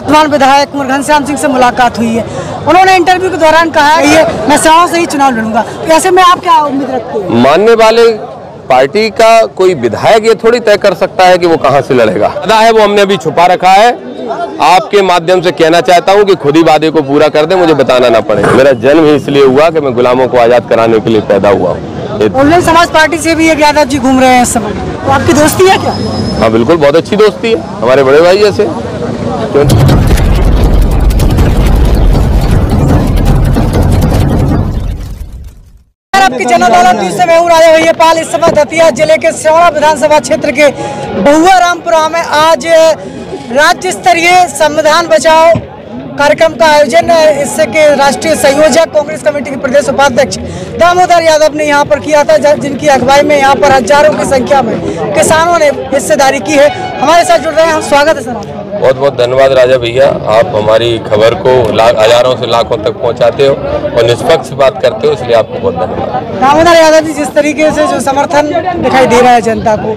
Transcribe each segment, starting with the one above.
वर्तमान विधायक कुंवर घनश्याम सिंह से मुलाकात हुई है। उन्होंने इंटरव्यू के दौरान कहा है ये मैं सेवाओं से ही चुनाव लड़ूंगा। तो ऐसे में आप क्या उम्मीद रखते हैं? मानने वाले पार्टी का कोई विधायक ये थोड़ी तय कर सकता है कि वो कहां से लड़ेगा। वादा है वो हमने अभी छुपा रखा है। आपके माध्यम से कहना चाहता हूं कि खुद ही वादे को पूरा कर दे, मुझे बताना ना पड़े। मेरा जन्म ही इसलिए हुआ कि मैं गुलामों को आजाद कराने के लिए पैदा हुआ हूँ। बहुजन समाज पार्टी से भी एक यादव जी घूम रहे हैं इस समय, तो आपकी दोस्ती है क्या? हाँ बिल्कुल, बहुत अच्छी दोस्ती है, हमारे बड़े भाई जैसे। आपकी जनता दल से मैं हूँ राजा भैया पाल। इस समय दतिया जिले के सिवड़ा विधानसभा क्षेत्र के बहुआ रामपुरा में आज राज्य स्तरीय संविधान बचाओ कार्यक्रम का आयोजन इससे के राष्ट्रीय संयोजक कांग्रेस कमेटी के प्रदेश उपाध्यक्ष दामोदर यादव ने यहाँ पर किया था, जिनकी अगुवाई में यहाँ पर हजारों की संख्या में किसानों ने हिस्सेदारी की है। हमारे साथ जुड़ रहे हैं, हम स्वागत है सर। बहुत बहुत धन्यवाद राजा भैया, आप हमारी खबर को हजारों से लाखों तक पहुंचाते हो और निष्पक्ष बात करते हो, इसलिए आपको बहुत धन्यवाद। दामोदर यादव जी, जिस तरीके से जो समर्थन दिखाई दे रहा है जनता को,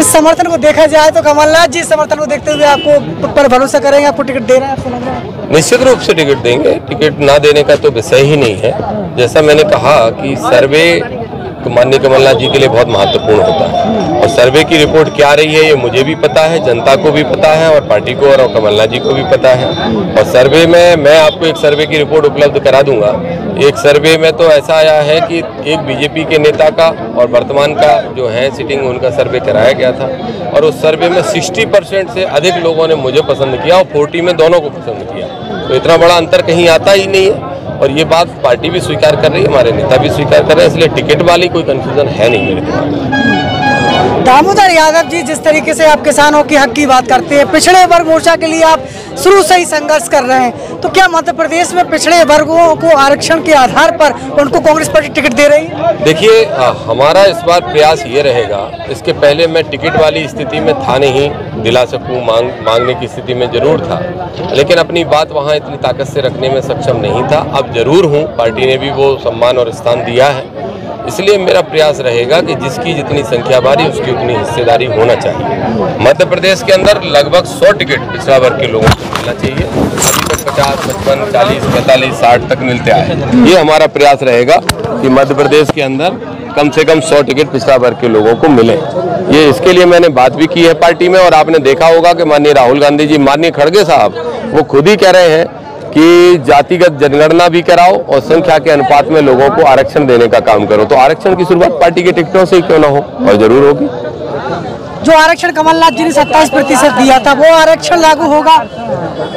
इस समर्थन को देखा जाए तो कमलनाथ जी समर्थन को देखते हुए आपको पर भरोसा करेंगे, आपको टिकट दे रहे हैं, आपको लग रहा है? निश्चित रूप से टिकट देंगे, टिकट ना देने का तो विषय ही नहीं है। जैसा मैंने कहा कि सर्वे माननीय कमलनाथ जी के लिए बहुत महत्वपूर्ण होता है और सर्वे की रिपोर्ट क्या रही है ये मुझे भी पता है, जनता को भी पता है और पार्टी को और कमलनाथ जी को भी पता है। और सर्वे में मैं आपको एक सर्वे की रिपोर्ट उपलब्ध करा दूंगा। एक सर्वे में तो ऐसा आया है कि एक बीजेपी के नेता का और वर्तमान का जो है सिटिंग उनका सर्वे कराया गया था और उस सर्वे में 60% से अधिक लोगों ने मुझे पसंद किया और 40 में दोनों को पसंद किया। तो इतना बड़ा अंतर कहीं आता ही नहीं है और ये बात पार्टी भी स्वीकार कर रही है, हमारे नेता भी स्वीकार कर रहे हैं, इसलिए टिकट वाली कोई कंफ्यूजन है नहीं मेरे दिमाग में। दामोदर यादव जी, जिस तरीके से आप किसानों के हक की बात करते हैं, पिछड़े वर्ग मोर्चा के लिए आप शुरू से ही संघर्ष कर रहे हैं, तो क्या मध्य प्रदेश में पिछड़े वर्गों को आरक्षण के आधार पर उनको कांग्रेस पार्टी टिकट दे रही है? देखिए, हमारा इस बार प्रयास ये रहेगा, इसके पहले मैं टिकट वाली स्थिति में था नहीं, दिला सकूं मांगने की स्थिति में जरूर था, लेकिन अपनी बात वहाँ इतनी ताकत से रखने में सक्षम नहीं था। अब जरूर हूँ, पार्टी ने भी वो सम्मान और स्थान दिया है, इसलिए मेरा प्रयास रहेगा कि जिसकी जितनी संख्या बारी उसकी उतनी हिस्सेदारी होना चाहिए। मध्य प्रदेश के अंदर लगभग 100 टिकट पिछड़ा वर्ग के लोगों को मिलना चाहिए। अभी तक 50, 55, 40, 45, 60 तक मिलते आए। ये हमारा प्रयास रहेगा कि मध्य प्रदेश के अंदर कम से कम 100 टिकट पिछड़ा वर्ग के लोगों को मिले। ये इसके लिए मैंने बात भी की है पार्टी में और आपने देखा होगा कि माननीय राहुल गांधी जी, माननीय खड़गे साहब, वो खुद ही कह रहे हैं कि जातिगत जनगणना भी कराओ और संख्या के अनुपात में लोगों को आरक्षण देने का काम करो। तो आरक्षण की शुरुआत पार्टी के टिकटों से ही क्यों ना हो, और जरूर होगी। जो आरक्षण कमलनाथ जी ने 27% दिया था, वो आरक्षण लागू होगा?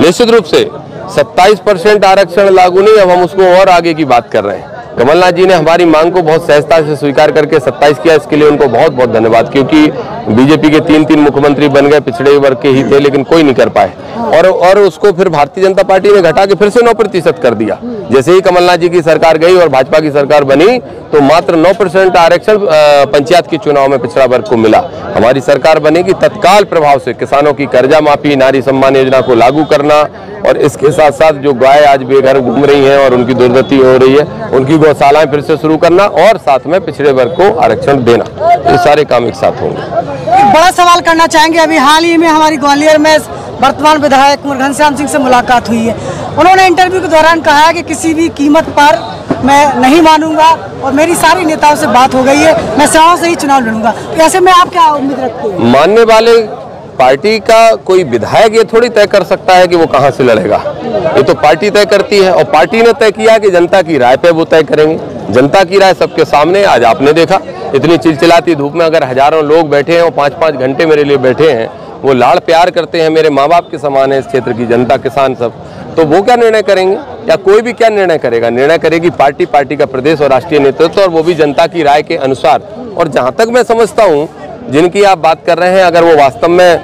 निश्चित रूप से 27% आरक्षण लागू नहीं, अब हम उसको और आगे की बात कर रहे हैं। कमलनाथ जी ने हमारी मांग को बहुत सहजता से स्वीकार करके 27 किया, इसके लिए उनको बहुत बहुत धन्यवाद, क्योंकि बीजेपी के 3 मुख्यमंत्री बन गए, पिछड़े वर्ग के ही थे, लेकिन कोई नहीं कर पाए और उसको फिर भारतीय जनता पार्टी ने घटा के फिर से 9% कर दिया। जैसे ही कमलनाथ जी की सरकार गई और भाजपा की सरकार बनी तो मात्र 9% आरक्षण पंचायत के चुनाव में पिछड़ा वर्ग को मिला। हमारी सरकार बनेगी, तत्काल प्रभाव से किसानों की कर्जा माफी, नारी सम्मान योजना को लागू करना और इसके साथ साथ जो गाय आज बेघर घूम रही हैं और उनकी दुर्गति हो रही है, उनकी गौशालाएं फिर से शुरू करना और साथ में पिछड़े वर्ग को आरक्षण देना, ये सारे काम एक साथ होंगे। बड़ा सवाल करना चाहेंगे, अभी हाल ही में हमारी ग्वालियर में वर्तमान विधायक कुंवर घनश्याम सिंह से मुलाकात हुई है। उन्होंने इंटरव्यू के दौरान कहा है कि किसी भी कीमत पर मैं नहीं मानूंगा और मेरी सारी नेताओं से बात हो गई है, मैं सेवाओं से ही चुनाव लड़ूंगा। तो ऐसे में आप क्या उम्मीद रखते हैं? मानने वाले पार्टी का कोई विधायक ये थोड़ी तय कर सकता है कि वो कहां से लड़ेगा, ये तो पार्टी तय करती है और पार्टी ने तय किया कि जनता की राय पे वो तय करेंगे। जनता की राय सबके सामने, आज आपने देखा इतनी चिलचिलाती धूप में अगर हजारों लोग बैठे हैं और 5-5 घंटे मेरे लिए बैठे हैं, वो लाड़ प्यार करते हैं, मेरे माँ बाप के समान है इस क्षेत्र की जनता, किसान सब, तो वो क्या निर्णय करेंगे या कोई भी क्या निर्णय करेगा? निर्णय करेगी पार्टी, पार्टी का प्रदेश और राष्ट्रीय नेतृत्व, और वो भी जनता की राय के अनुसार। और जहाँ तक मैं समझता हूँ, जिनकी आप बात कर रहे हैं, अगर वो वास्तव में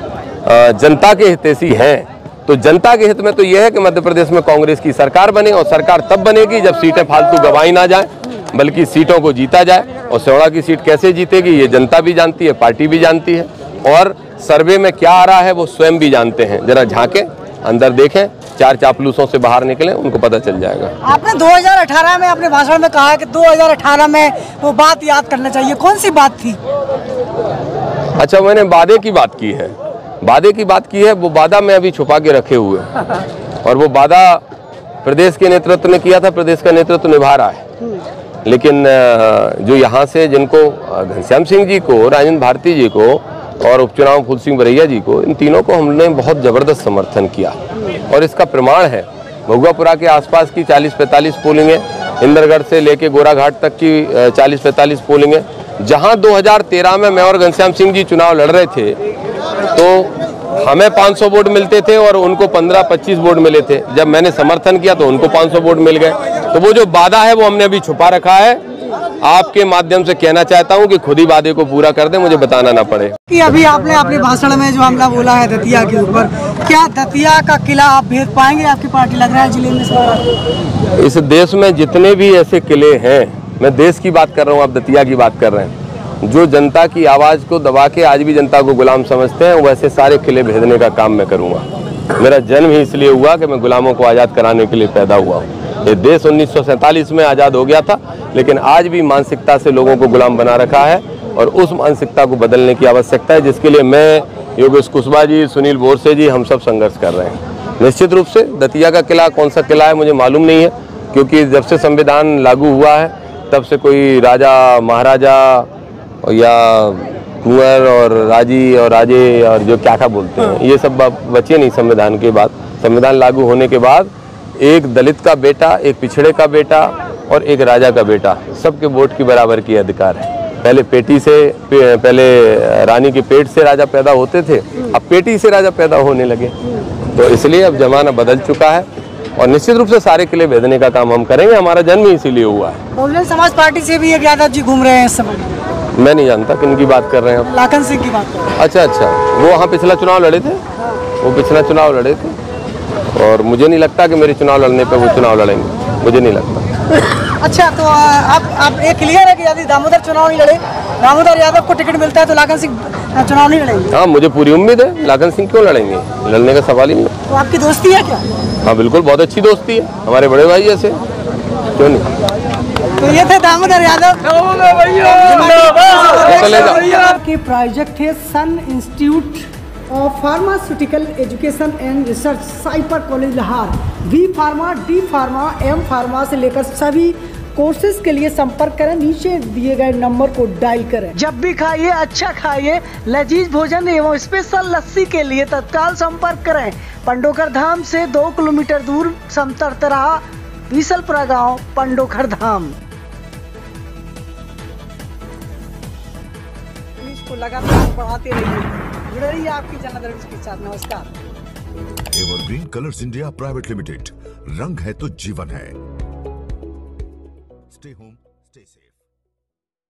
जनता के हितैषी हैं तो जनता के हित में तो यह है कि मध्य प्रदेश में कांग्रेस की सरकार बने, और सरकार तब बनेगी जब सीटें फालतू गंवाई ना जाए, बल्कि सीटों को जीता जाए। और सिवड़ा की सीट कैसे जीतेगी ये जनता भी जानती है, पार्टी भी जानती है, और सर्वे में क्या आ रहा है वो स्वयं भी जानते हैं। जरा झांके अंदर देखें, 4 चापलूसों से बाहर निकले, उनको पता चल जाएगा। आपने 2018 में अपने भाषण में कहा कि 2018 में वो बात याद करना चाहिए, कौन सी बात थी? अच्छा, मैंने वादे की बात की है। वादे की बात की है, वो वादा मैं अभी छुपा के रखे हुए हैं। और वो वादा प्रदेश के नेतृत्व ने किया था, प्रदेश का नेतृत्व निभा रहा है। लेकिन जो यहाँ से जिनको घनश्याम सिंह जी को, राजेंद्र भारती जी को और उपचुनाव फूल सिंह बरैया जी को, इन तीनों को हमने बहुत ज़बरदस्त समर्थन किया। और इसका प्रमाण है भगुआपुरा के आसपास की 40-45 पोलिंग है, इंद्रगढ़ से लेके गोराघाट तक की 40-45 पोलिंग है। जहाँ 2013 में मैं और घनश्याम सिंह जी चुनाव लड़ रहे थे तो हमें 500 वोट मिलते थे और उनको 15-25 वोट मिले थे। जब मैंने समर्थन किया तो उनको 500 वोट मिल गए। तो वो जो वादा है वो हमने अभी छुपा रखा है। आपके माध्यम से कहना चाहता हूं कि खुद ही वादे को पूरा कर दें, मुझे बताना ना पड़े। कि अभी आपने अपने भाषण में जो हमला बोला है दतिया के ऊपर, क्या दतिया का किला आप भेद पाएंगे? आपकी पार्टी लग रहा है जिले में इस बार? इस देश में जितने भी ऐसे किले हैं, मैं देश की बात कर रहा हूँ, आप दतिया की बात कर रहे हैं, जो जनता की आवाज़ को दबा के आज भी जनता को गुलाम समझते हैं, वैसे सारे किले भेदने का काम मैं करूँगा। मेरा जन्म ही इसलिए हुआ कि मैं गुलामों को आज़ाद कराने के लिए पैदा हुआ हूँ। ये देश 1947 में आज़ाद हो गया था, लेकिन आज भी मानसिकता से लोगों को गुलाम बना रखा है और उस मानसिकता को बदलने की आवश्यकता है, जिसके लिए मैं, योगेश कुशवाहा जी, सुनील बोरसे जी, हम सब संघर्ष कर रहे हैं। निश्चित रूप से दतिया का किला कौन सा किला है मुझे मालूम नहीं है, क्योंकि जब से संविधान लागू हुआ है तब से कोई राजा महाराजा या कुंवर और राजी और राजे और जो क्या बोलते हैं, ये सब बचे नहीं संविधान के बाद। संविधान लागू होने के बाद एक दलित का बेटा, एक पिछड़े का बेटा और एक राजा का बेटा, सबके वोट की बराबर की अधिकार है। पहले पेटी से, पहले रानी के पेट से राजा पैदा होते थे, अब पेटी से राजा पैदा होने लगे। तो इसलिए अब जमाना बदल चुका है और निश्चित रूप से सारे किले भेदने का काम हम करेंगे। हमारा जन्म ही इसीलिए हुआ है। बहुजन समाज पार्टी से भी एक यादव जी घूम रहे हैं इस समय। मैं नहीं जानता किन की बात कर रहे हैं आप। लाखन सिंह की बात कर रहे हैं। अच्छा, वो वहाँ पिछला चुनाव लड़े थे, वो पिछला चुनाव लड़े थे और मुझे नहीं लगता कि मेरे चुनाव लड़ने पे वो चुनाव लड़ेंगे, मुझे नहीं लगता। अच्छा, तो आप एक क्लियर है कि यदि दामोदर चुनाव नहीं लड़े, दामोदर यादव को टिकट मिलता है तो लाखन सिंह चुनाव नहीं लड़ेंगे? हाँ, मुझे पूरी उम्मीद है। लाखन सिंह क्यों लड़ेंगे, लड़ने का सवाल ही नहीं। तो आपकी दोस्ती है क्या? हाँ बिल्कुल, बहुत अच्छी दोस्ती है, हमारे बड़े भाई जैसे, क्यों नहीं। तो ये थे दामोदर यादव के प्रोजेक्ट है Sun institute of pharmaceutical education and research, साइपर college Lahore. B pharma, D pharma, M pharma से लेकर सभी कोर्सेज के लिए संपर्क करें, नीचे दिए गए नंबर को डायल करें। जब भी खाइए अच्छा खाइए, लजीज भोजन एवं स्पेशल लस्सी के लिए तत्काल संपर्क करें। पंडोखर धाम से 2 किलोमीटर दूर समतरतरा बीसलपुरा गांव, पंडोखर धाम। इसको लगातार बढ़ाते रहिए, जुड़े रहिए आपकी जनता के साथ। नमस्कार। Evergreen colours India private limited, रंग है तो जीवन है। Stay home, stay safe.